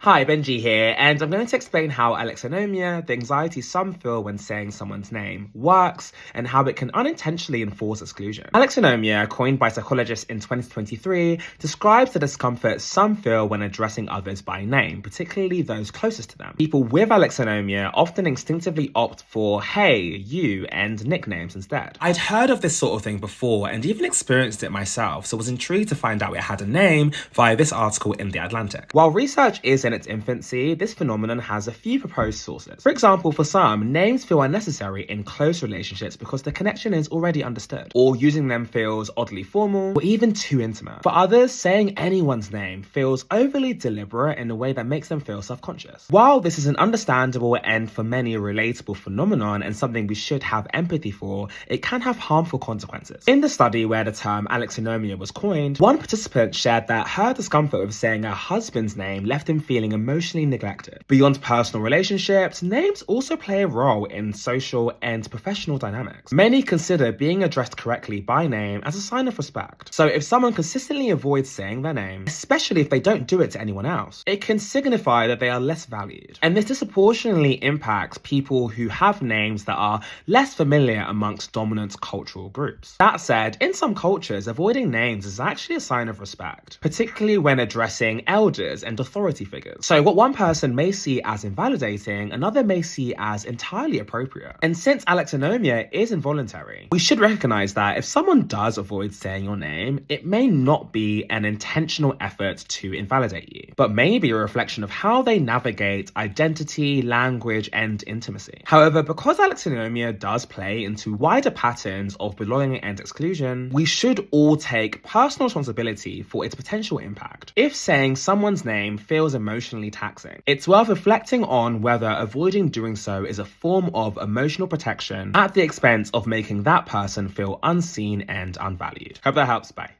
Hi, Benji here, and I'm going to explain how alexinomia, the anxiety some feel when saying someone's name, works, and how it can unintentionally enforce exclusion. Alexinomia, coined by psychologists in 2023, describes the discomfort some feel when addressing others by name, particularly those closest to them. People with alexinomia often instinctively opt for hey, you, and nicknames instead. I'd heard of this sort of thing before and even experienced it myself, so was intrigued to find out it had a name via this article in The Atlantic. While research is in its infancy, this phenomenon has a few proposed sources. For example, for some, names feel unnecessary in close relationships because the connection is already understood, or using them feels oddly formal or even too intimate. For others, saying anyone's name feels overly deliberate in a way that makes them feel self-conscious. While this is an understandable and for many a relatable phenomenon and something we should have empathy for, it can have harmful consequences. In the study where the term alexinomia was coined, one participant shared that her discomfort with saying her husband's name left him feeling emotionally neglected. Beyond personal relationships, names also play a role in social and professional dynamics. Many consider being addressed correctly by name as a sign of respect. So if someone consistently avoids saying their name, especially if they don't do it to anyone else, it can signify that they are less valued. And this disproportionately impacts people who have names that are less familiar amongst dominant cultural groups. That said, in some cultures, avoiding names is actually a sign of respect, particularly when addressing elders and authority figures. So what one person may see as invalidating, another may see as entirely appropriate. And since alexinomia is involuntary, we should recognize that if someone does avoid saying your name, it may not be an intentional effort to invalidate you, but may be a reflection of how they navigate identity, language, and intimacy. However, because alexinomia does play into wider patterns of belonging and exclusion, we should all take personal responsibility for its potential impact. If saying someone's name feels emotionally taxing, it's worth reflecting on whether avoiding doing so is a form of emotional protection at the expense of making that person feel unseen and unvalued. Hope that helps. Bye.